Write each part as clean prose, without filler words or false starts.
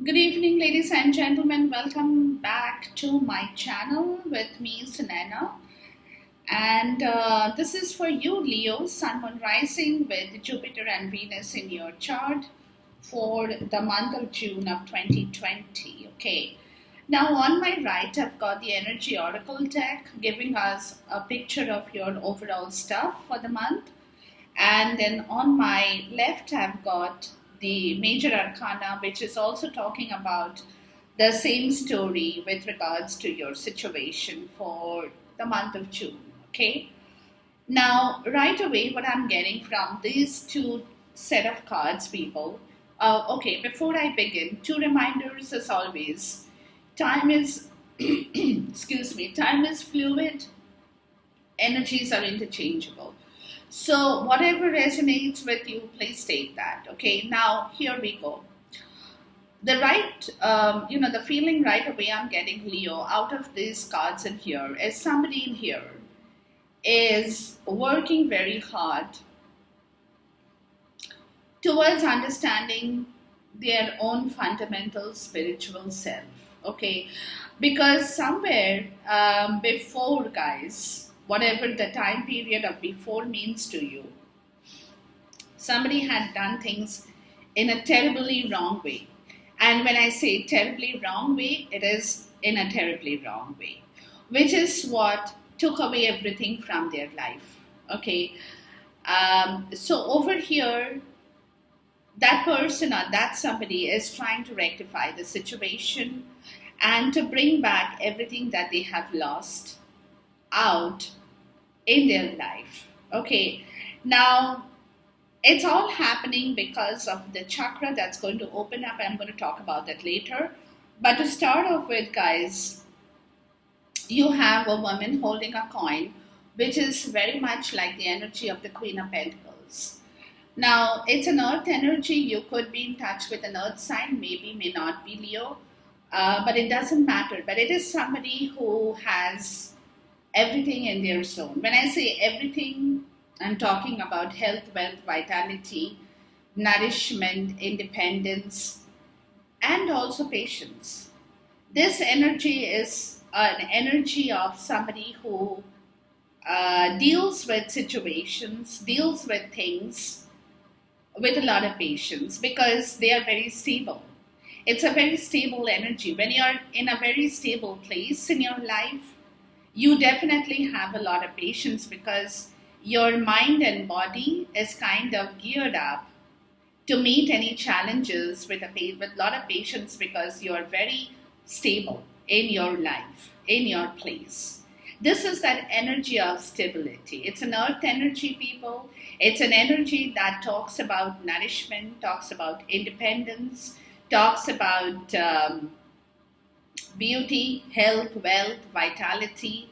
Good evening, ladies and gentlemen. Welcome back to my channel with me, Sunana. And this is for you, Leo, Sun, Moon, Rising with Jupiter and Venus in your chart for the month of June of 2020. Okay. Now, on my right, I've got the Energy Oracle deck giving us a picture of your overall stuff for the month. And then on my left, I've got the major arcana, which is also talking about the same story with regards to your situation for the month of June. Okay. Now, right away, what I'm getting from these two set of cards, people. Okay, before I begin, two reminders as always. Time is, excuse me, time is fluid, energies are interchangeable. So, whatever resonates with you, please take that. Okay, now here we go. The feeling right away I'm getting, Leo, out of these cards in here is somebody in here is working very hard towards understanding their own fundamental spiritual self. Okay, because somewhere before, guys, whatever the time period of before means to you, somebody had done things in a terribly wrong way. And when I say terribly wrong way, it is in a terribly wrong way, which is what took away everything from their life. Okay. So over here, that person or that somebody is trying to rectify the situation and to bring back everything that they have lost out in their life. Okay. Now, it's all happening because of the chakra that's going to open up. I'm going to talk about that later. But to start off with, guys, you have a woman holding a coin, which is very much like the energy of the Queen of Pentacles. Now, it's an earth energy. You could be in touch with an earth sign, maybe, may not be Leo, but it doesn't matter. But it is somebody who has everything in their zone. When I say everything, I'm talking about health, wealth, vitality, nourishment, independence, and also patience. This energy is an energy of somebody who deals with situations, deals with things with a lot of patience because they are very stable. It's a very stable energy. When you're in a very stable place in your life, you definitely have a lot of patience because your mind and body is kind of geared up to meet any challenges with a lot of patience because you are very stable in your life, in your place. This is that energy of stability. It's an earth energy, people. It's an energy that talks about nourishment, talks about independence, talks about beauty, health, wealth, vitality.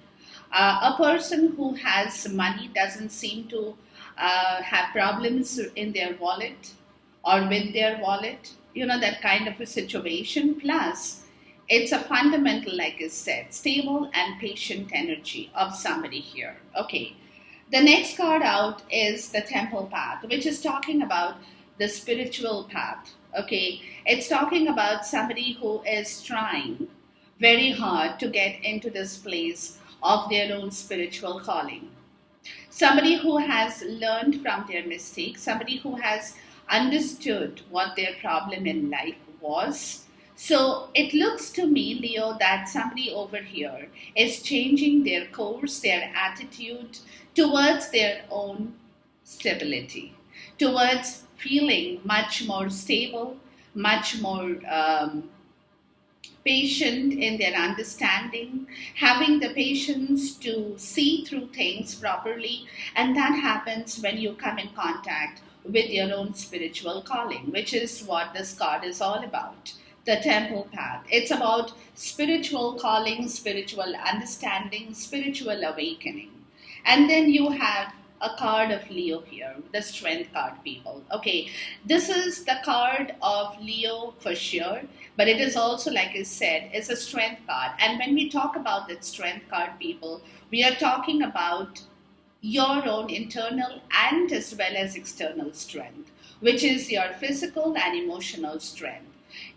A person who has money doesn't seem to have problems in their wallet or with their wallet, that kind of a situation. Plus, it's a fundamental, like I said, stable and patient energy of somebody here. Okay. The next card out is the temple path, which is talking about the spiritual path. Okay. It's talking about somebody who is trying very hard to get into this place of their own spiritual calling. Somebody who has learned from their mistakes, somebody who has understood what their problem in life was. So it looks to me, Leo, that somebody over here is changing their course, their attitude towards their own stability, towards feeling much more stable, much more patient in their understanding, having the patience to see through things properly. And that happens when you come in contact with your own spiritual calling, which is what this card is all about. The temple path. It's about spiritual calling, spiritual understanding, spiritual awakening. And then you have a card of Leo here, the strength card, people. Okay, this is the card of Leo for sure, but it is also, like I said, it's a strength card. And when we talk about that strength card, people, we are talking about your own internal and as well as external strength, which is your physical and emotional strength.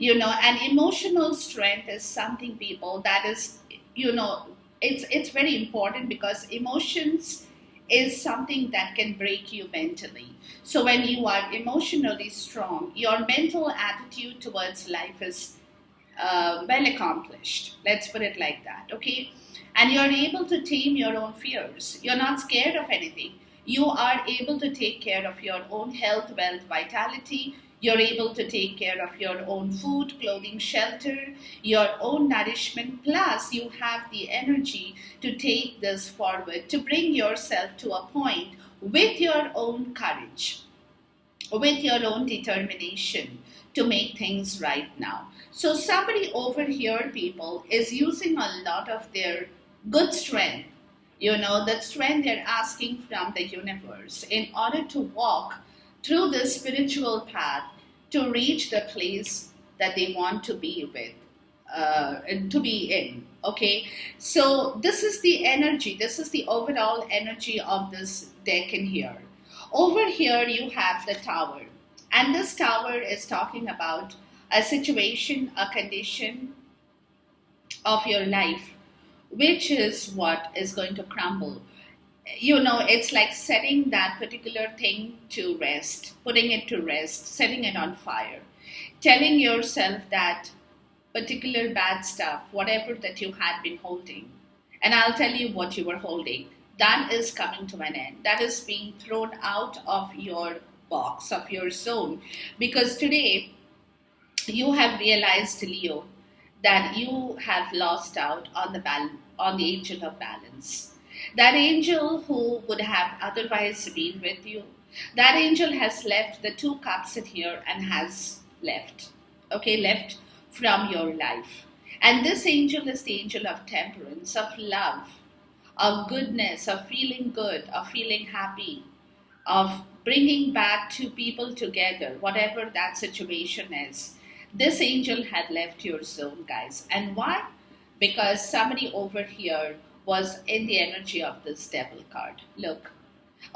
And emotional strength is something, people, that is, you know it's very important, because emotions is something that can break you mentally. So when you are emotionally strong, your mental attitude towards life is well accomplished. Let's put it like that, okay? And you're able to tame your own fears. You're not scared of anything. You are able to take care of your own health, wealth, vitality. You're able to take care of your own food, clothing, shelter, your own nourishment. Plus, you have the energy to take this forward, to bring yourself to a point with your own courage, with your own determination to make things right now. So, somebody over here, people, is using a lot of their good strength, that strength they're asking from the universe in order to walk through this spiritual path to reach the place that they want to be with. And to be in. Okay, so this is the energy, this is the overall energy of this deck in here. Over here, you have the tower, and this tower is talking about a situation, a condition of your life, which is what is going to crumble. It's like setting that particular thing to rest, putting it to rest, setting it on fire, telling yourself that particular bad stuff, whatever that you had been holding, and I'll tell you what you were holding, that is coming to an end. That is being thrown out of your box, of your zone. Because today you have realized, Leo, that you have lost out on on the angel of balance. That angel who would have otherwise been with you, that angel has left the two cups in here and has left. Okay, left from your life. And this angel is the angel of temperance, of love, of goodness, of feeling good, of feeling happy, of bringing back two people together, whatever that situation is. This angel had left your zone, guys. And why? Because somebody over here was in the energy of this devil card. Look,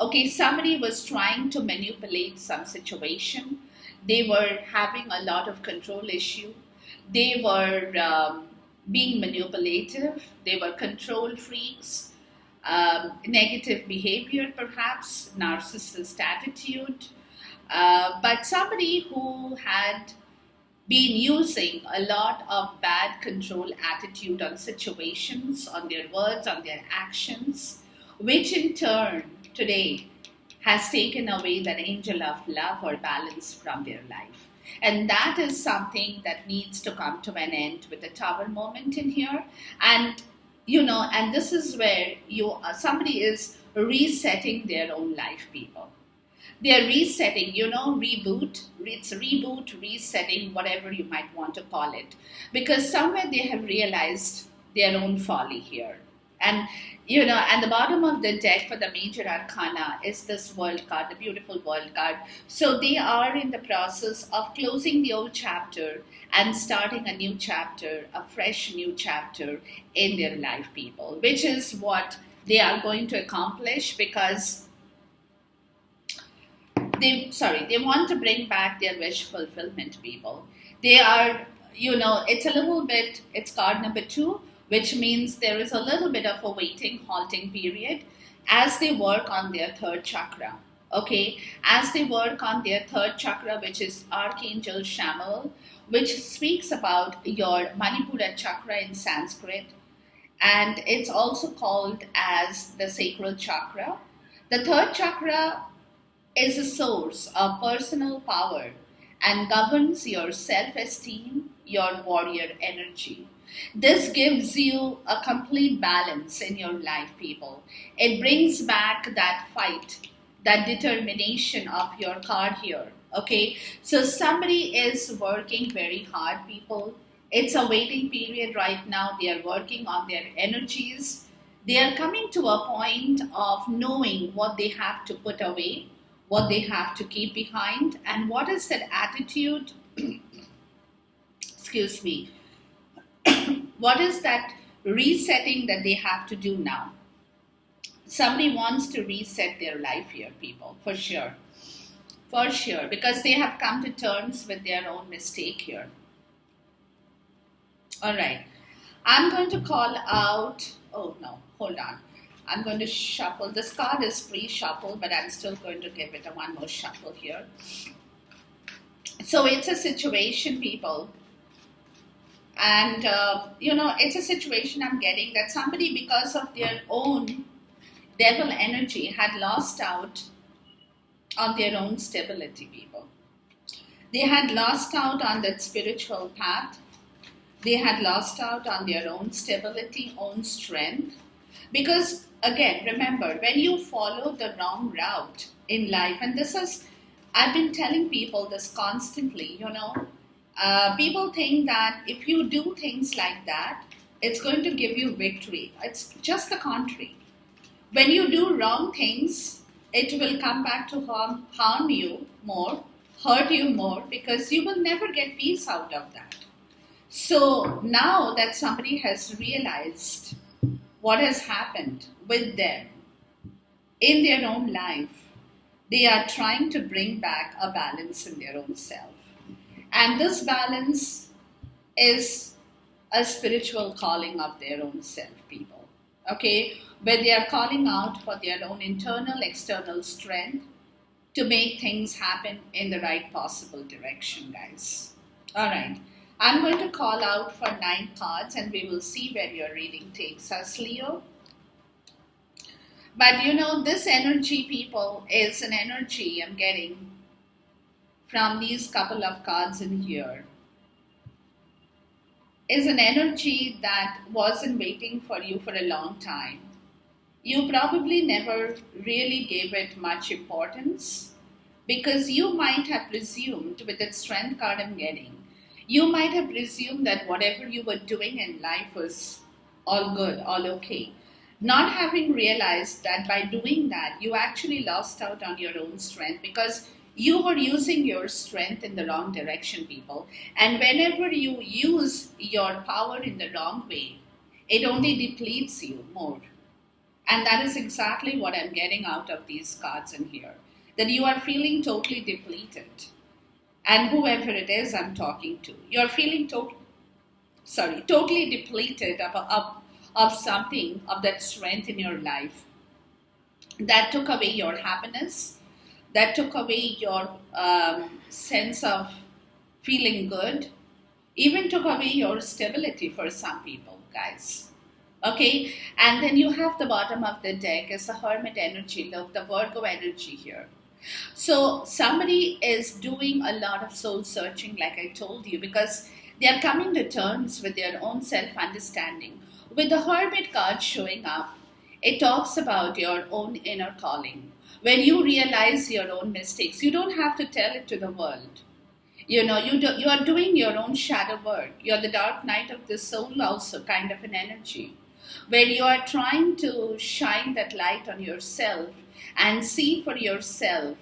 okay, somebody was trying to manipulate some situation. They were having a lot of control issue. They were being manipulative. They were control freaks, negative behavior, perhaps, narcissist attitude. But somebody who had been using a lot of bad control attitude on situations, on their words, on their actions, which in turn today has taken away that angel of love or balance from their life. And that is something that needs to come to an end with the tower moment in here. And and this is where somebody is resetting their own life, people. They're resetting, reboot. It's reboot, resetting, whatever you might want to call it. Because somewhere they have realized their own folly here. And, and the bottom of the deck for the major arcana is this world card, the beautiful world card. So they are in the process of closing the old chapter and starting a new chapter, a fresh new chapter in their life, people, which is what they are going to accomplish, because they want to bring back their wish fulfillment, people. They are, it's card number 2, which means there is a little bit of a waiting, halting period as they work on their third chakra. Okay, as they work on their third chakra, which is Archangel Shamuel, which speaks about your Manipura chakra in Sanskrit, and it's also called as the sacral chakra. The third chakra is a source of personal power and governs your self-esteem, your warrior energy. This gives you a complete balance in your life, people. It brings back that fight, that determination of your card here. Okay, so somebody is working very hard, people. It's a waiting period right now. They are working on their energies. They are coming to a point of knowing what they have to put away, what they have to keep behind, and what is that attitude, excuse me, what is that resetting that they have to do now. Somebody wants to reset their life here, people, for sure, because they have come to terms with their own mistake here. All right. I'm going to call out. Oh no, hold on. I'm going to shuffle. This card is pre-shuffled, but I'm still going to give it a one more shuffle here. So it's a situation, people, and it's a situation I'm getting that somebody, because of their own devil energy, had lost out on their own stability, people. They had lost out on that spiritual path. They had lost out on their own stability, own strength. Because, again, remember, when you follow the wrong route in life, and this is, I've been telling people this constantly, people think that if you do things like that, it's going to give you victory. It's just the contrary. When you do wrong things, it will come back to harm you more, hurt you more, because you will never get peace out of that. So now that somebody has realized what has happened with them in their own life, they are trying to bring back a balance in their own self. And this balance is a spiritual calling of their own self, people. Okay? Where they are calling out for their own internal, external strength to make things happen in the right possible direction, guys. All right. I'm going to call out for 9 cards and we will see where your reading takes us, Leo. But this energy, people, is an energy I'm getting from these couple of cards in here. Is an energy that wasn't waiting for you for a long time. You probably never really gave it much importance because you might have presumed, with that strength card I'm getting, you might have presumed that whatever you were doing in life was all good, all okay. Not having realized that by doing that, you actually lost out on your own strength because you were using your strength in the wrong direction, people. And whenever you use your power in the wrong way, it only depletes you more. And that is exactly what I'm getting out of these cards in here. That you are feeling totally depleted. And whoever it is I'm talking to, you're feeling totally depleted of something, of that strength in your life that took away your happiness, that took away your sense of feeling good, even took away your stability for some people, guys. Okay, and then you have the bottom of the deck as the Hermit energy, the Virgo energy here. So somebody is doing a lot of soul searching, like I told you, because they are coming to terms with their own self-understanding. With the Hermit card showing up, it talks about your own inner calling. When you realize your own mistakes, you don't have to tell it to the world. You are doing your own shadow work. You're the dark night of the soul also, kind of an energy, where you are trying to shine that light on yourself and see for yourself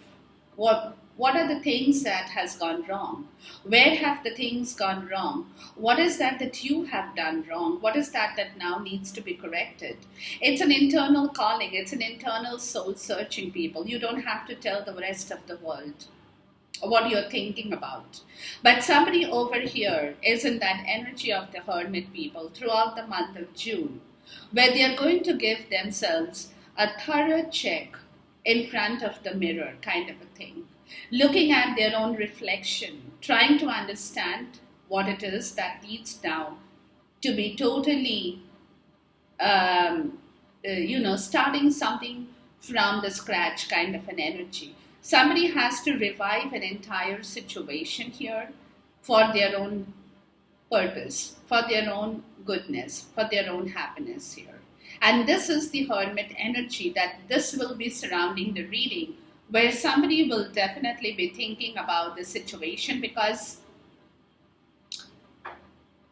what are the things that has gone wrong, where have the things gone wrong, what is that you have done wrong, what is that now needs to be corrected. It's an internal calling, it's an internal soul searching, people. You don't have to tell the rest of the world what you're thinking about. But somebody over here is in that energy of the Hermit, people, throughout the month of June, where they are going to give themselves a thorough check in front of the mirror, kind of a thing, looking at their own reflection, trying to understand what it is that needs now to be totally, starting something from the scratch, kind of an energy. Somebody has to revive an entire situation here for their own purpose, for their own goodness, for their own happiness here. And this is the Hermit energy that this will be surrounding the reading, where somebody will definitely be thinking about the situation because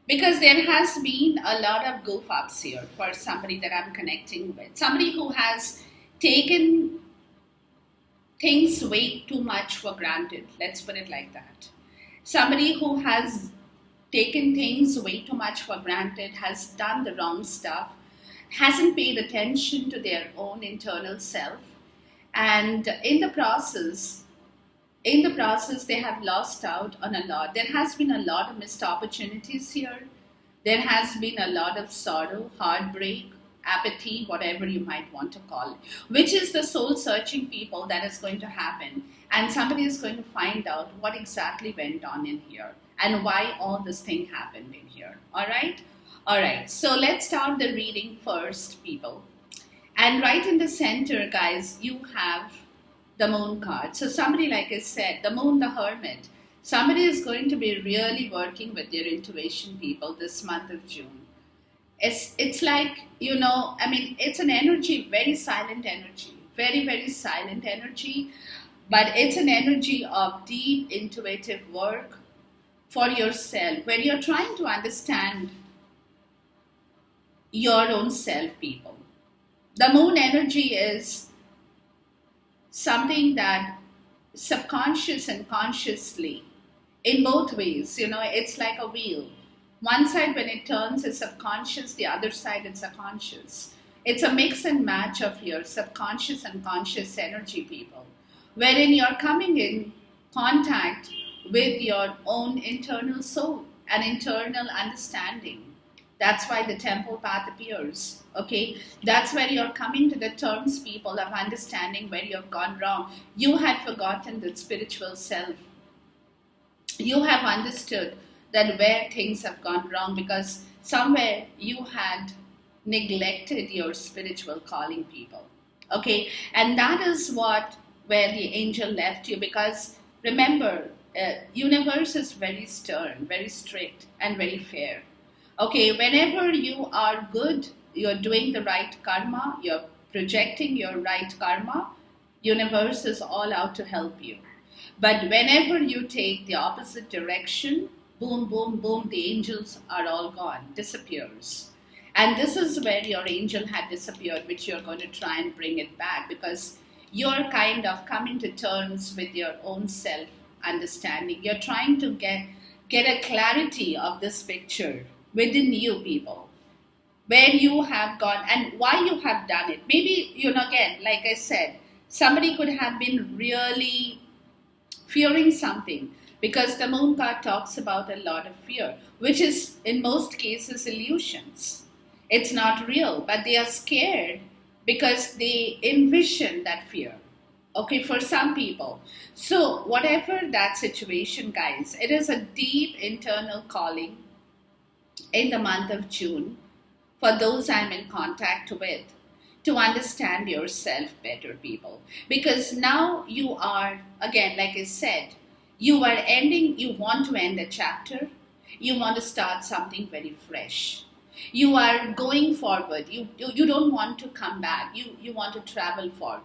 there has been a lot of goof ups here for somebody that I'm connecting with. Somebody who has taken things way too much for granted. Let's put it like that. Somebody who has taken things way too much for granted, has done the wrong stuff, hasn't paid attention to their own internal self, and in the process they have lost out on a lot. There has been a lot of missed opportunities here There has been a lot of sorrow, heartbreak, apathy, whatever you might want to call it, which is the soul searching people that is going to happen. And somebody is going to find out what exactly went on in here and why all this thing happened in here. All right? All right. So let's start the reading first, people. And right in the center, guys, you have the moon card. So somebody, like I said, the moon, the hermit, somebody is going to be really working with their intuition, people, this month of June. It's like, I mean, it's an energy, very silent energy, very, very silent energy, but it's an energy of deep intuitive work for yourself, where you're trying to understand your own self, people. The moon energy is something that subconscious and consciously, in both ways, it's like a wheel. One side, when it turns, is subconscious, the other side, it's a conscious. It's a mix and match of your subconscious and conscious energy, people, wherein you're coming in contact with your own internal soul and internal understanding. That's why the temple path appears. Okay, that's where you're coming to the terms, people, of understanding where you've gone wrong. You had forgotten the spiritual self. You have understood that where things have gone wrong because somewhere you had neglected your spiritual calling, people. Okay, and that is what where the angel left you, because remember, universe is very stern, very strict, and very fair. Okay, whenever you are good, you're doing the right karma, you're projecting your right karma, universe is all out to help you. But whenever you take the opposite direction, boom, boom, boom, the angels are all gone, disappears. And this is where your angel had disappeared, which you're going to try and bring it back, because you're kind of coming to terms with your own self understanding. You're trying to get a clarity of this picture within you, people, where you have gone and why you have done it. Maybe, again, like I said, somebody could have been really fearing something, because the moon card talks about a lot of fear, which is in most cases illusions. It's not real, but they are scared because they envision that fear. Okay, for some people. So, whatever that situation, guys, it is a deep internal calling in the month of June for those I'm in contact with to understand yourself better, people. Because now you are, again, like I said, you want to end a chapter, you want to start something very fresh. You are going forward. You don't want to come back. You want to travel forward.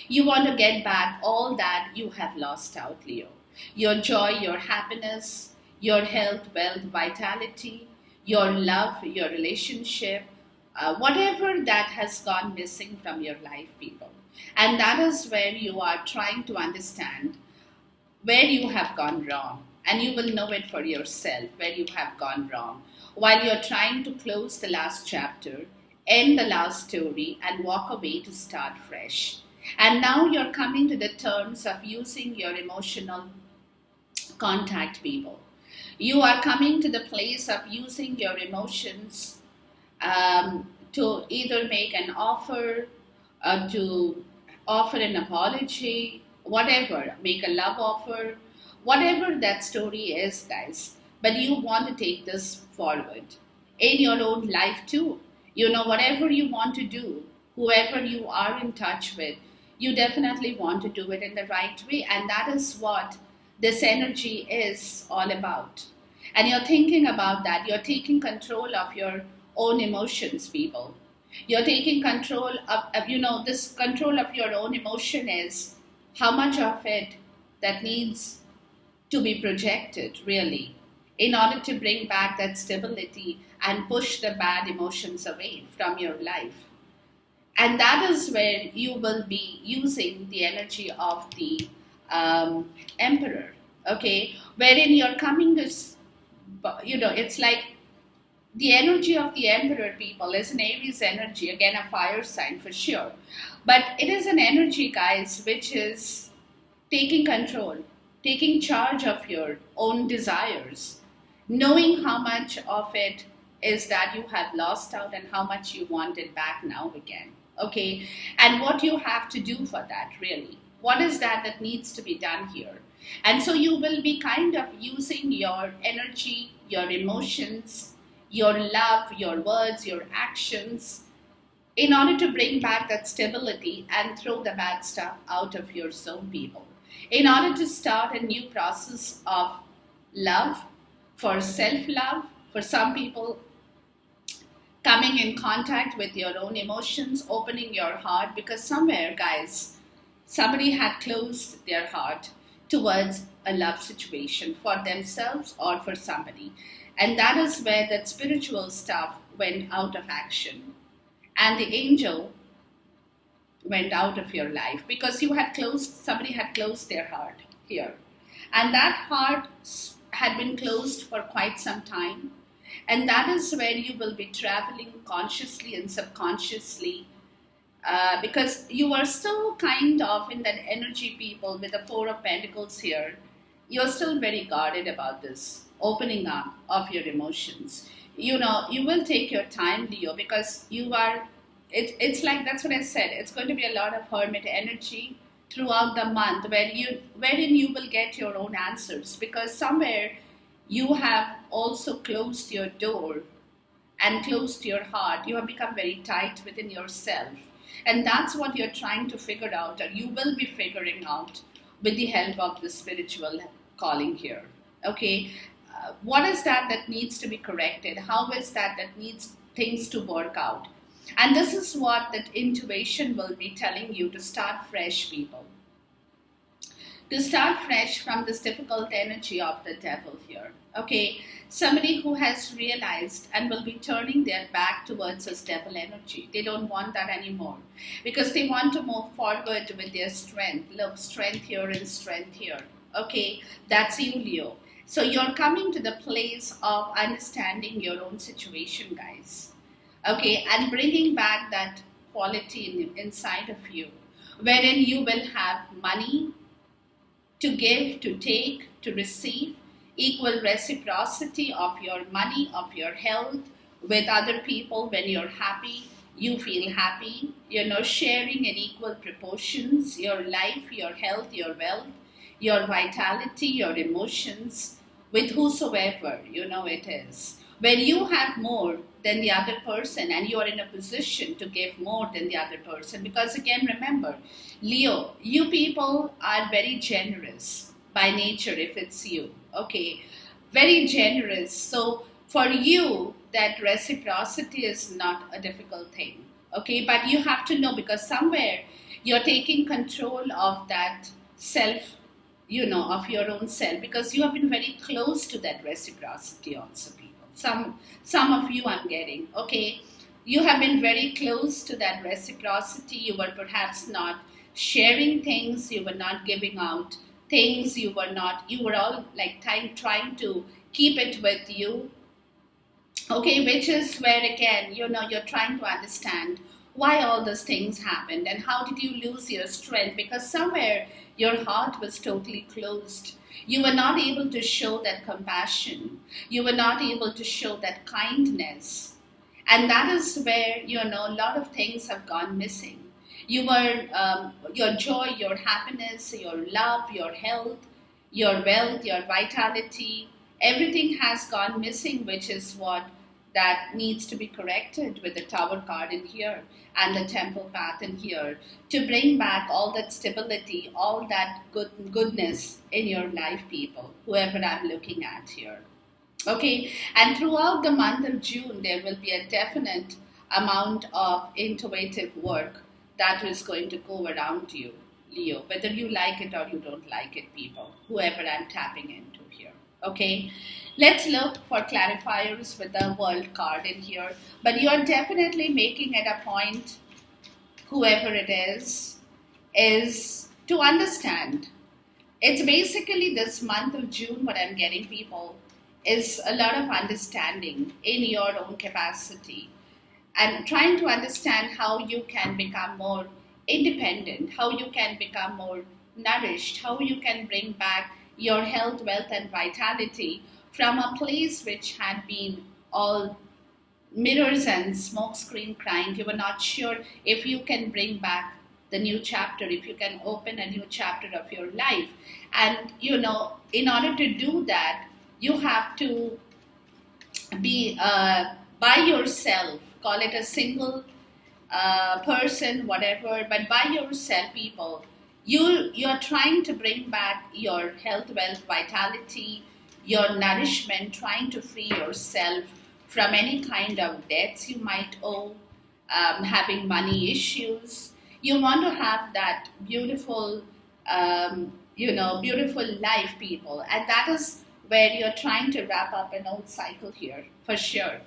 You want to get back all that you have lost out, Leo. Your joy, your happiness, your health, wealth, vitality, your love, your relationship, whatever that has gone missing from your life, people. And that is where you are trying to understand where you have gone wrong. And you will know it for yourself, where you have gone wrong. While you're trying to close the last chapter, end the last story, and walk away to start fresh. And now you're coming to the terms of using your emotional contact, people. You are coming to the place of using your emotions to either make an offer, to offer an apology, whatever, make a love offer, whatever that story is, guys. But you want to take this forward in your own life too. Whatever you want to do, whoever you are in touch with, you definitely want to do it in the right way. And that is what this energy is all about. And you're thinking about that. You're taking control of your own emotions, people. You're taking control of, this control of your own emotion is how much of it that needs to be projected, really, in order to bring back that stability and push the bad emotions away from your life. And that is where you will be using the energy of the emperor, okay, wherein you're coming to, it's like the energy of the emperor, people, is an Aries energy, again a fire sign for sure. But it is an energy, guys, which is taking control, taking charge of your own desires, knowing how much of it is that you have lost out and how much you want it back now again. Okay, and what you have to do for that, really. What is that needs to be done here? And so you will be kind of using your energy, your emotions, your love, your words, your actions in order to bring back that stability and throw the bad stuff out of your zone, people. In order to start a new process of love, for self love, for some people, coming in contact with your own emotions, opening your heart, because somewhere, guys, somebody had closed their heart towards a love situation for themselves or for somebody. And that is where that spiritual stuff went out of action. And the angel went out of your life because somebody had closed their heart here. And that heart had been closed for quite some time. And that is where you will be traveling consciously and subconsciously, because you are still kind of in that energy, people, with the Four of Pentacles here. You're still very guarded about this opening up of your emotions. You will take your time, Leo, because it's like, that's what I said, it's going to be a lot of hermit energy throughout the month wherein you will get your own answers, because somewhere you have also closed your door and closed your heart. You have become very tight within yourself. And that's what you're trying to figure out, or you will be figuring out with the help of the spiritual calling here. Okay, what is that needs to be corrected? How is that needs things to work out? And this is what that intuition will be telling you, to start fresh, people. To start fresh from this difficult energy of the devil here. Okay, somebody who has realized and will be turning their back towards this devil energy. They don't want that anymore because they want to move forward with their strength. Look, strength here and strength here. Okay, that's you, Leo. So you're coming to the place of understanding your own situation, guys. Okay, and bringing back that quality inside of you, wherein you will have money to give, to take, to receive, equal reciprocity of your money, of your health with other people. When you're happy, you feel happy, sharing in equal proportions, your life, your health, your wealth, your vitality, your emotions, with whosoever, it is. When you have more than the other person and you are in a position to give more than the other person, because again, remember, Leo, you people are very generous by nature if it's you, okay? Very generous. So for you, that reciprocity is not a difficult thing, okay? But you have to know, because somewhere you're taking control of that self, of your own self, because you have been very close to that reciprocity also, people. Some of you I'm getting, okay? You have been very close to that reciprocity. You were perhaps not sharing things, you were not giving out things, you were all like trying to keep it with you. Okay, which is where again, you're trying to understand why all those things happened and how did you lose your strength, because somewhere your heart was totally closed. You were not able to show that compassion. You were not able to show that kindness. And that is where, a lot of things have gone missing. Your joy, your happiness, your love, your health, your wealth, your vitality, everything has gone missing, which is what that needs to be corrected with the Tower card in here and the Temple path in here, to bring back all that stability, all that goodness in your life, people, whoever I'm looking at here. Okay, and throughout the month of June, there will be a definite amount of intuitive work that is going to go around you, Leo, whether you like it or you don't like it, people, whoever I'm tapping into here. Okay, let's look for clarifiers with the World card in here. But you're definitely making it a point, whoever it is to understand. It's basically this month of June, what I'm getting, people, is a lot of understanding in your own capacity and trying to understand how you can become more independent, how you can become more nourished, how you can bring back your health, wealth, and vitality from a place which had been all mirrors and smokescreen crying. You were not sure if you can bring back the new chapter, if you can open a new chapter of your life. And in order to do that, you have to be by yourself, call it a single person, whatever, but by yourself, people. You're trying to bring back your health, wealth, vitality, your nourishment, trying to free yourself from any kind of debts you might owe, having money issues. You want to have that beautiful, beautiful life, people, and that is where you're trying to wrap up an old cycle here, for sure.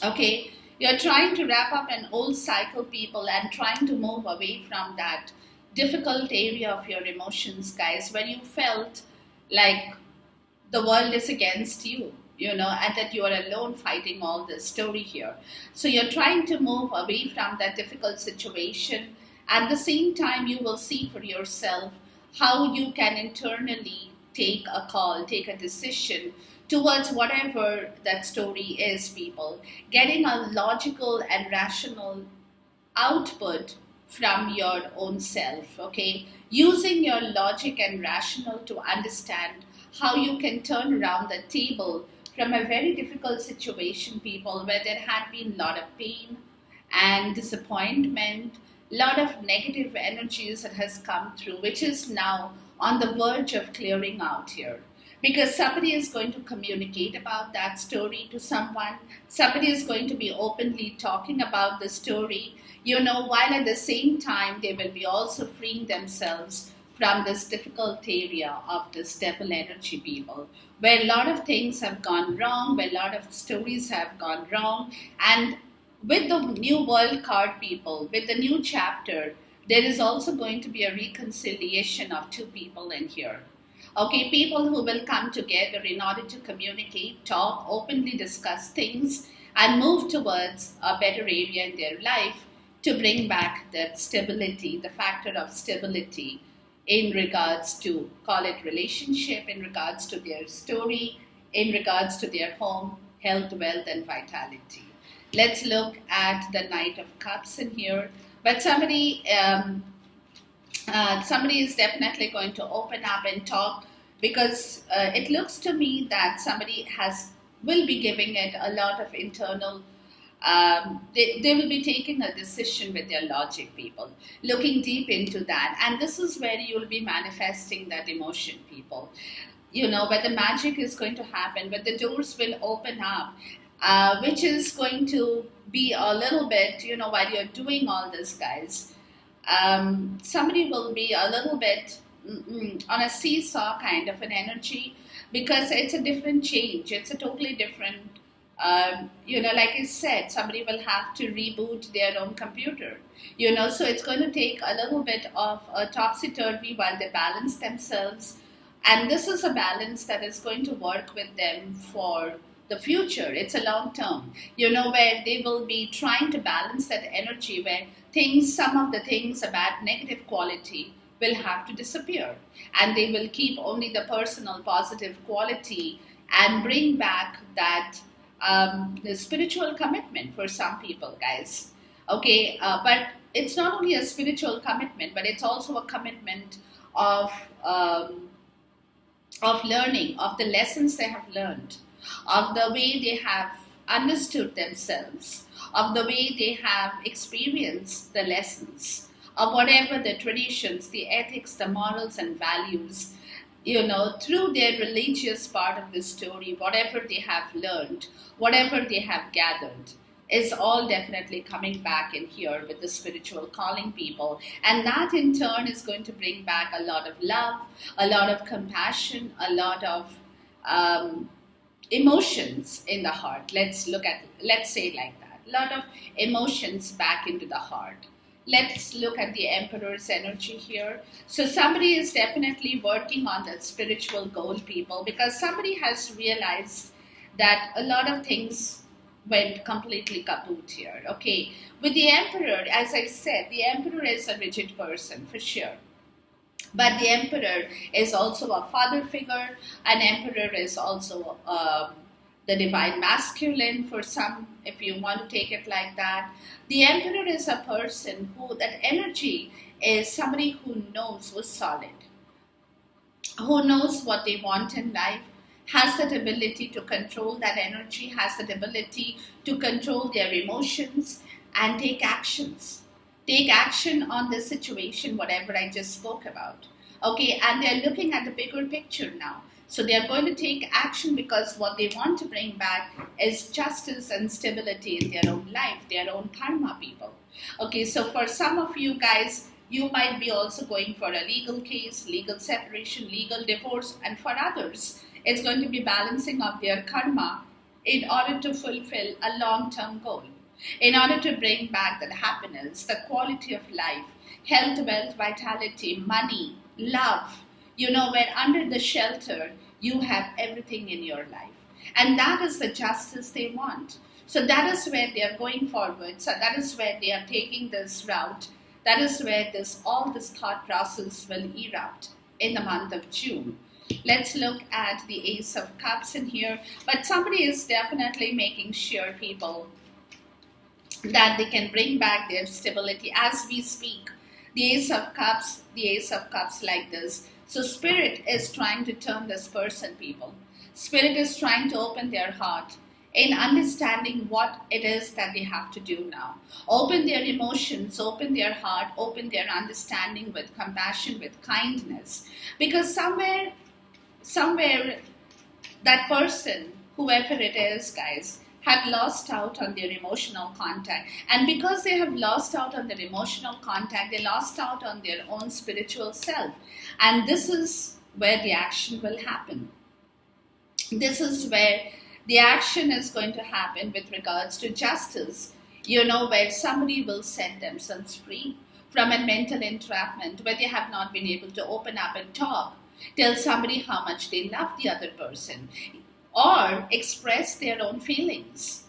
Okay, you're trying to wrap up an old cycle, people, and trying to move away from that difficult area of your emotions, guys, where you felt like the world is against you, and that you are alone fighting all this story here. So you're trying to move away from that difficult situation. At the same time, you will see for yourself how you can internally take a call, take a decision towards whatever that story is, people. Getting a logical and rational output from your own self, okay? Using your logic and rational to understand how you can turn around the table from a very difficult situation, people, where there had been a lot of pain and disappointment, a lot of negative energies that has come through, which is now on the verge of clearing out here. Because somebody is going to communicate about that story to someone, somebody is going to be openly talking about the story, while at the same time they will be also freeing themselves from this difficult area of this devil energy, people, where a lot of things have gone wrong, where a lot of stories have gone wrong. And with the new world card, people, with the new chapter, there is also going to be a reconciliation of two people in here. Okay, people who will come together in order to communicate, talk, openly discuss things, and move towards a better area in their life to bring back that stability, the factor of stability in regards to, call it relationship, in regards to their story, in regards to their home, health, wealth, and vitality. Let's look at the Knight of Cups in here. But somebody is definitely going to open up and talk, because it looks to me that somebody will be giving it a lot of internal. They will be taking a decision with their logic, people, looking deep into that, and this is where you will be manifesting that emotion, people. Where the magic is going to happen, where the doors will open up, which is going to be a little bit, while you're doing all this, guys. Somebody will be a little bit on a seesaw kind of an energy, because it's a different change. It's a totally different, like I said, somebody will have to reboot their own computer, so it's going to take a little bit of a topsy-turvy while they balance themselves. And this is a balance that is going to work with them for the future. It's a long term, where they will be trying to balance that energy, where some of the things about negative quality will have to disappear, and they will keep only the personal positive quality and bring back that the spiritual commitment for some people, guys. Okay, but it's not only a spiritual commitment, but it's also a commitment of learning, of the lessons they have learned, of the way they have understood themselves, of the way they have experienced the lessons, of whatever the traditions, the ethics, the morals and values, through their religious part of the story, whatever they have learned, whatever they have gathered, is all definitely coming back in here with the spiritual calling, people. And that in turn is going to bring back a lot of love, a lot of compassion, a lot of emotions in the heart. Let's say it like that. A lot of emotions back into the heart. Let's look at the Emperor's energy here. So somebody is definitely working on that spiritual goal, people, because somebody has realized that a lot of things went completely kaput here. Okay, with the Emperor, as I said, the Emperor is a rigid person for sure. But the Emperor is also a father figure. An Emperor is also the divine masculine for some, if you want to take it like that. The emperor is a person who, that energy is somebody who knows, who's solid, who knows what they want in life, has that ability to control that energy, has that ability to control their emotions and take actions. Take action on the situation, whatever I just spoke about. Okay, and they're looking at the bigger picture now. So they're going to take action because what they want to bring back is justice and stability in their own life, their own karma, people. Okay, so for some of you guys, you might be also going for a legal case, legal separation, legal divorce, and for others, it's going to be balancing of their karma in order to fulfill a long term goal, in order to bring back that happiness, the quality of life, health, wealth, vitality, money, love, where under the shelter you have everything in your life. And that is the justice they want. So that is where they are going forward. So that is where they are taking this route. That is where all this thought process will erupt in the month of June. Let's look at the Ace of Cups in here. But somebody is definitely making sure, people, that they can bring back their stability as we speak. The Ace of Cups like this. So Spirit is trying to turn this person, people. Spirit is trying to open their heart in understanding what it is that they have to do now. Open their emotions, open their heart, open their understanding with compassion, with kindness. Because somewhere, that person, whoever it is, guys, had lost out on their emotional contact. And because they have lost out on their emotional contact, they lost out on their own spiritual self. And this is where the action will happen. This is where the action is going to happen with regards to justice, where somebody will set themselves free from a mental entrapment where they have not been able to open up and talk, tell somebody how much they love the other person, or express their own feelings.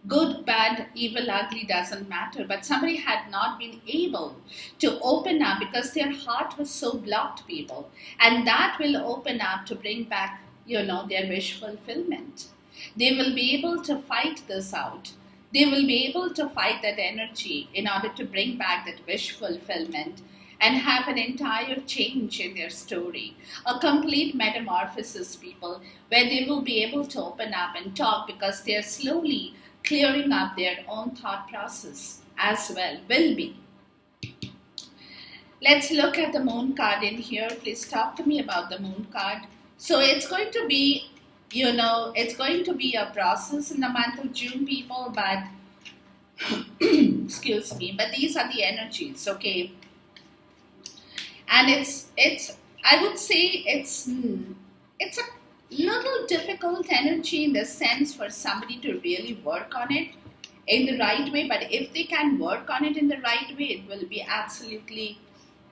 Good, bad, evil, ugly doesn't matter. But somebody had not been able to open up because their heart was so blocked, people. And that will open up to bring back, their wish fulfillment. They will be able to fight this out. They will be able to fight that energy in order to bring back that wish fulfillment and have an entire change in their story. A complete metamorphosis, people, where they will be able to open up and talk because they are slowly clearing up their own thought process as well, will be. Let's look at the moon card in here. Please talk to me about the moon card. So it's going to be, it's going to be a process in the month of June, people, but excuse me, but these are the energies, okay? And it's I would say it's a little difficult energy in the sense for somebody to really work on it in the right way. But if they can work on it in the right way, it will be absolutely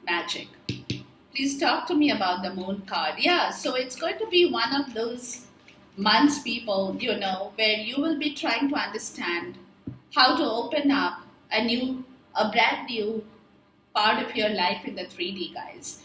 magic. Please talk to me about the moon card. Yeah, so it's going to be one of those months, people, where you will be trying to understand how to open up a brand new part of your life in the 3D, guys.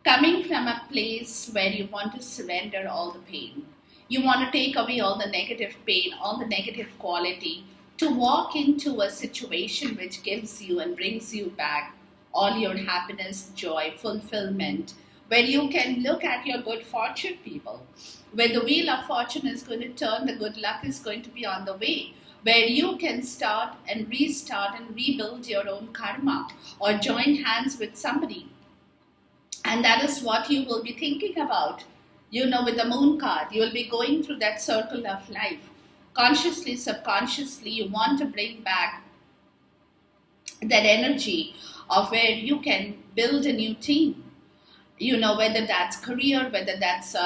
Coming from a place where you want to surrender all the pain. You want to take away all the negative pain, all the negative quality, to walk into a situation which gives you and brings you back all your happiness, joy, fulfillment, where you can look at your good fortune, people, where the wheel of fortune is going to turn, the good luck is going to be on the way, where you can start and restart and rebuild your own karma or join hands with somebody. And that is what you will be thinking about, with the moon card. You will be going through that circle of life. Consciously, subconsciously, you want to bring back that energy of where you can build a new team. Whether that's career, whether that's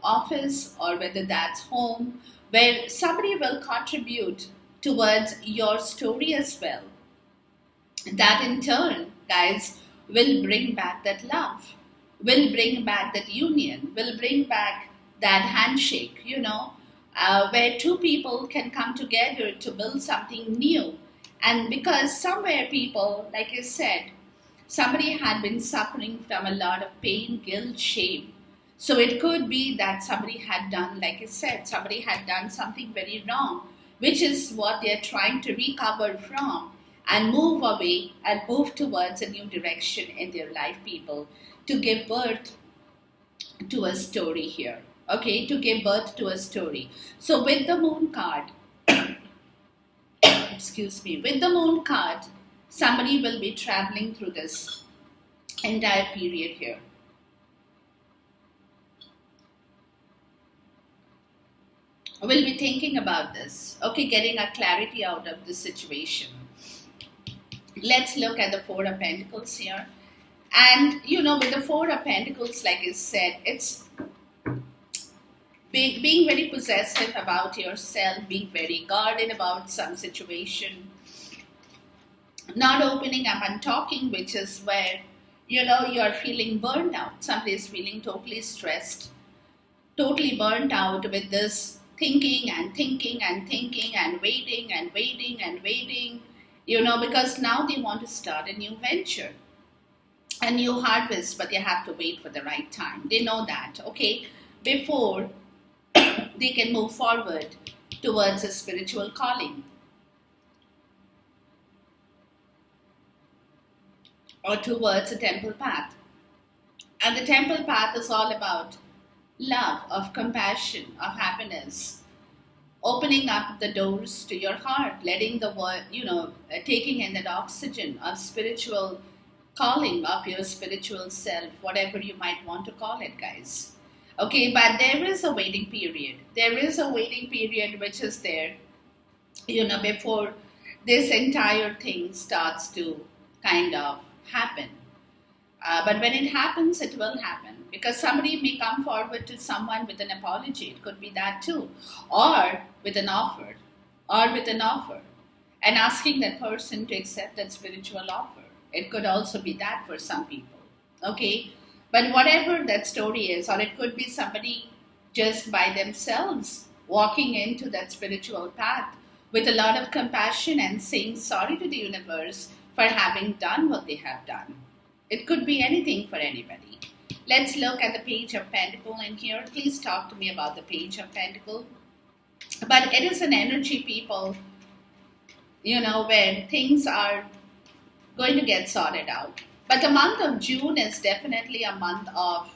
office, or whether that's home, where somebody will contribute towards your story as well. That in turn, guys, will bring back that love, will bring back that union, will bring back that handshake, where two people can come together to build something new. And because somewhere, people, like I said, somebody had been suffering from a lot of pain, guilt, shame. So it could be that somebody had done, like I said, somebody had done something very wrong, which is what they're trying to recover from and move away and move towards a new direction in their life, people, to give birth to a story here. Okay, to give birth to a story. So with the moon card, excuse me, with the moon card, somebody will be traveling through this entire period here. We'll be thinking about this, okay, getting a clarity out of the situation. Let's look at the Four of Pentacles here. And with the Four of Pentacles, like I said, it's being very possessive about yourself, being very guarded about some situation, not opening up and talking, which is where you're feeling burned out. Somebody is feeling totally stressed, totally burnt out with this thinking and thinking and thinking and waiting and waiting and waiting, because now they want to start a new venture, a new harvest, but they have to wait for the right time. They know that, okay, before they can move forward towards a spiritual calling or towards a temple path. And the temple path is all about love, of compassion, of happiness, opening up the doors to your heart, letting the world, taking in that oxygen of spiritual calling of your spiritual self, whatever you might want to call it, guys. Okay, but there is a waiting period. There is a waiting period which is there, before this entire thing starts to kind of happen. But when it happens, it will happen, because somebody may come forward to someone with an apology. It could be that too, or with an offer, and asking that person to accept that spiritual offer. It could also be that for some people. Okay, but whatever that story is, or it could be somebody just by themselves walking into that spiritual path with a lot of compassion and saying sorry to the universe for having done what they have done. It could be anything for anybody. Let's look at the Page of Pentacle in here. Please talk to me about the Page of Pentacle. But it is an energy, people, when things are going to get sorted out. But the month of June is definitely a month of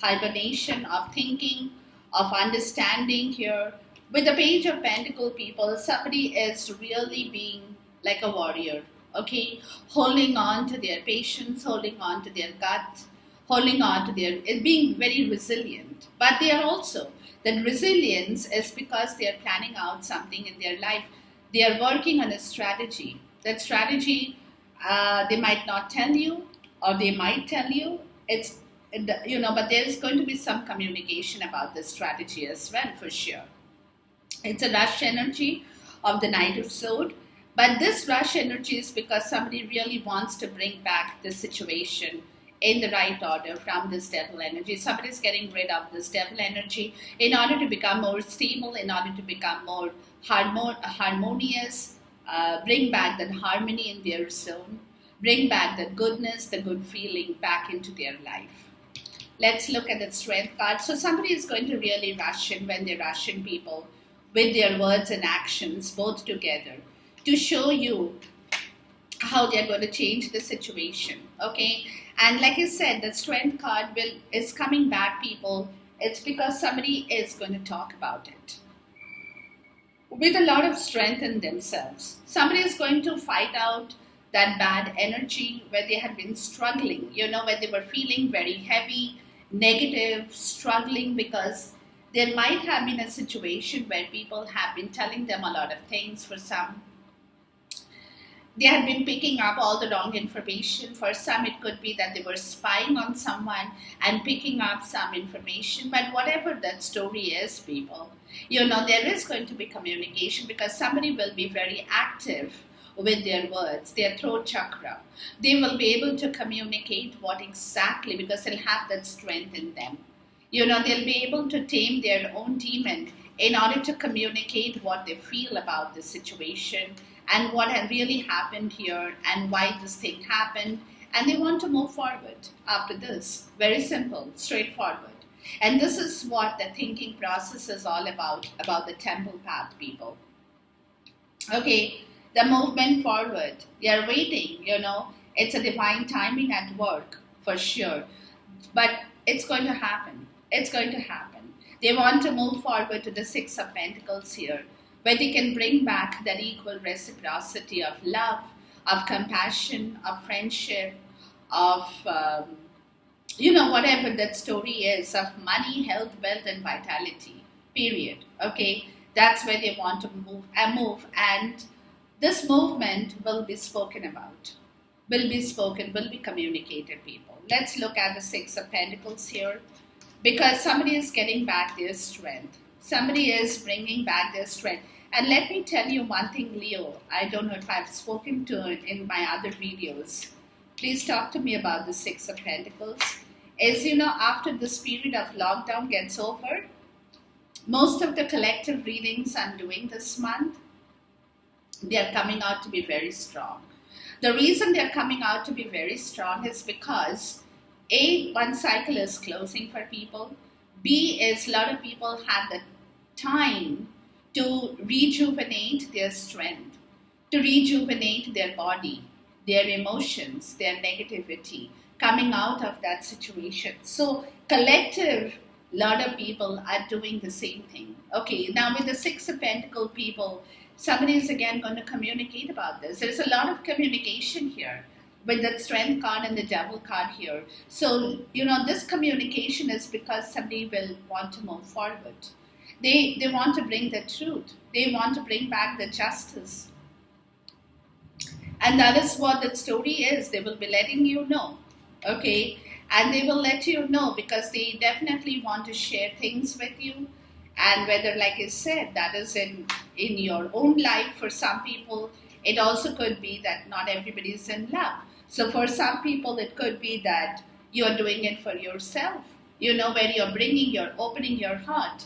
hibernation, of thinking, of understanding here. With the Page of Pentacle, people, somebody is really being like a warrior. Okay, holding on to their patience, holding on to their guts, holding on to being very resilient. But they are also, that resilience is because they are planning out something in their life. They are working on a strategy. That strategy, they might not tell you, or they might tell you. But there is going to be some communication about this strategy as well, for sure. It's a rush energy of the Knight of Swords. But this rush energy is because somebody really wants to bring back the situation in the right order from this devil energy. Somebody is getting rid of this devil energy in order to become more stable, in order to become more harmonious, bring back that harmony in their zone, bring back that goodness, the good feeling back into their life. Let's look at the Strength card. So somebody is going to really rush in when they're rushing, people, with their words and actions both together, to show you how they're going to change the situation. Okay, and like I said, the Strength card is coming back, people. It's because somebody is going to talk about it with a lot of strength in themselves. Somebody is going to fight out that bad energy where they had been struggling, where they were feeling very heavy, negative, struggling, because there might have been a situation where people have been telling them a lot of things. For some, they had been picking up all the wrong information. For some, it could be that they were spying on someone and picking up some information. But whatever that story is, people, there is going to be communication, because somebody will be very active with their words, their throat chakra. They will be able to communicate what exactly, because they'll have that strength in them. They'll be able to tame their own demon in order to communicate what they feel about the situation and what had really happened here and why this thing happened. And they want to move forward after this. Very simple, straightforward. And this is what the thinking process is all about the temple path people. Okay, the movement forward. They are waiting, it's a divine timing at work for sure. But it's going to happen. It's going to happen. They want to move forward to the Six of Pentacles here, where they can bring back that equal reciprocity of love, of compassion, of friendship, of whatever that story is of money, health, wealth, and vitality. Period. Okay, that's where they want to and this movement will be spoken about, will be spoken, will be communicated. People, let's look at the Six of Pentacles here, because somebody is getting back their strength. Somebody is bringing back their strength. And let me tell you one thing, Leo. I don't know if I've spoken to it in my other videos. Please talk to me about the Six of Pentacles. Is, after this period of lockdown gets over, most of the collective readings I'm doing this month, they are coming out to be very strong. The reason they're coming out to be very strong is because A, one cycle is closing for people. B is a lot of people had the time to rejuvenate their strength, to rejuvenate their body, their emotions, their negativity, coming out of that situation. So collective, lot of people are doing the same thing. Okay, now with the Six of Pentacles people, somebody is again going to communicate about this. There's a lot of communication here with the Strength card and the Devil card here. So, this communication is because somebody will want to move forward. They want to bring the truth. They want to bring back the justice. And that is what that story is. They will be letting you know. Okay, and they will let you know because they definitely want to share things with you. And whether, like I said, that is in your own life. For some people, it also could be that not everybody is in love. So for some people, it could be that you're doing it for yourself, where you're opening your heart.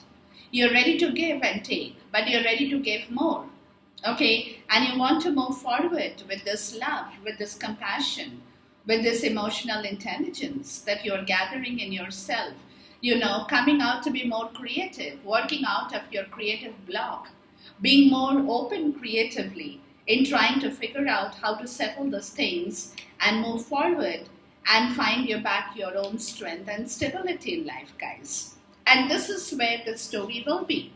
You're ready to give and take, but you're ready to give more. Okay, and you want to move forward with this love, with this compassion, with this emotional intelligence that you're gathering in yourself, coming out to be more creative, working out of your creative block, being more open creatively in trying to figure out how to settle those things and move forward and find your own strength and stability in life, guys. And this is where the story will be.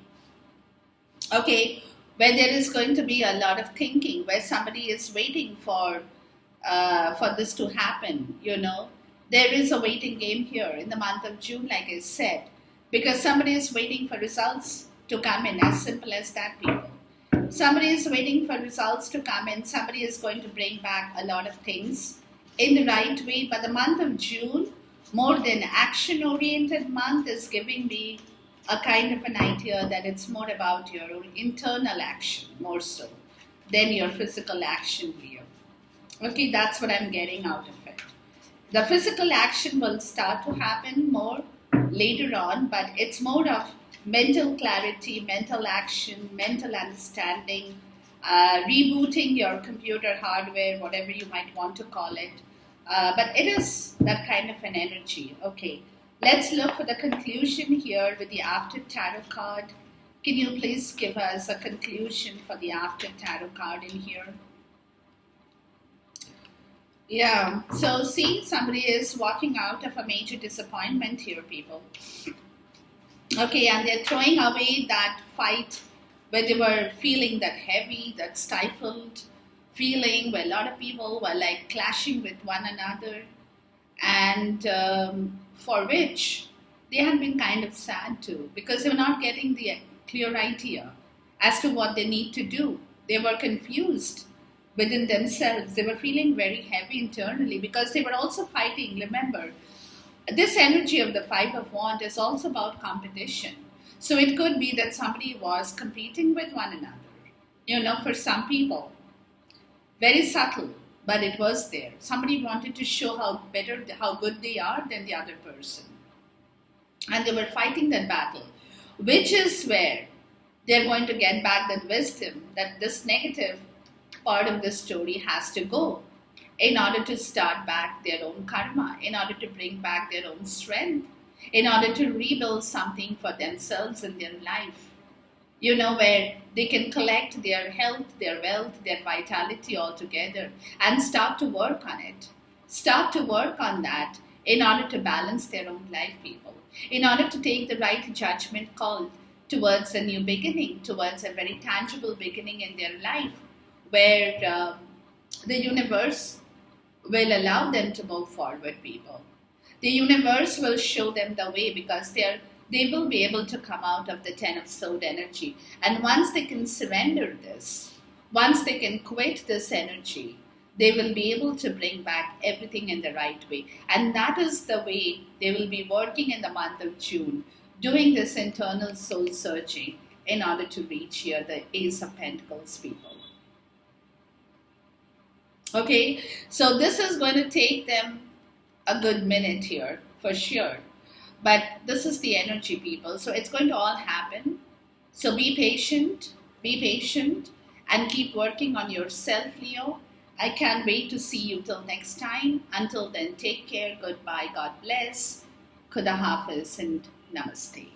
Okay, where there is going to be a lot of thinking, where somebody is waiting for this to happen, There is a waiting game here in the month of June, like I said, because somebody is waiting for results to come in, as simple as that, people. Somebody is waiting for results to come in. Somebody is going to bring back a lot of things in the right way. But the month of June, more than action-oriented month, is giving me a kind of an idea that it's more about your own internal action, more so, than your physical action here. Okay, that's what I'm getting out of it. The physical action will start to happen more later on, but it's more of mental clarity, mental action, mental understanding, rebooting your computer hardware, whatever you might want to call it. But it is that kind of an energy. Okay, let's look for the conclusion here with the After Tarot card. Can you please give us a conclusion for the After Tarot card in here? Yeah, so see, somebody is walking out of a major disappointment here, people. Okay, and they're throwing away that fight where they were feeling that heavy, that stifled feeling, where a lot of people were like clashing with one another, and for which they had been kind of sad too, because they were not getting the clear idea as to what they need to do. They were confused within themselves. They were feeling very heavy internally because they were also fighting. Remember, this energy of the Five of Wands is also about competition. So it could be that somebody was competing with one another. For some people, very subtle, but it was there. Somebody wanted to show how good they are than the other person. And they were fighting that battle, which is where they're going to get back that wisdom that this negative part of the story has to go in order to start back their own karma, in order to bring back their own strength, in order to rebuild something for themselves in their life, where they can collect their health, their wealth, their vitality all together and start to work on it. Start to work on that in order to balance their own life, people, in order to take the right judgment call towards a new beginning, towards a very tangible beginning in their life, where the universe will allow them to move forward, people. The universe will show them the way because they will be able to come out of the Ten of Sword energy. And once they can surrender this, once they can quit this energy, they will be able to bring back everything in the right way. And that is the way they will be working in the month of June, doing this internal soul searching in order to reach here the Ace of Pentacles, people. Okay, so this is going to take them a good minute here for sure. But this is the energy, people. So it's going to all happen. So be patient, and keep working on yourself, Leo. I can't wait to see you till next time. Until then, take care. Goodbye. God bless. Khuda Hafiz and Namaste.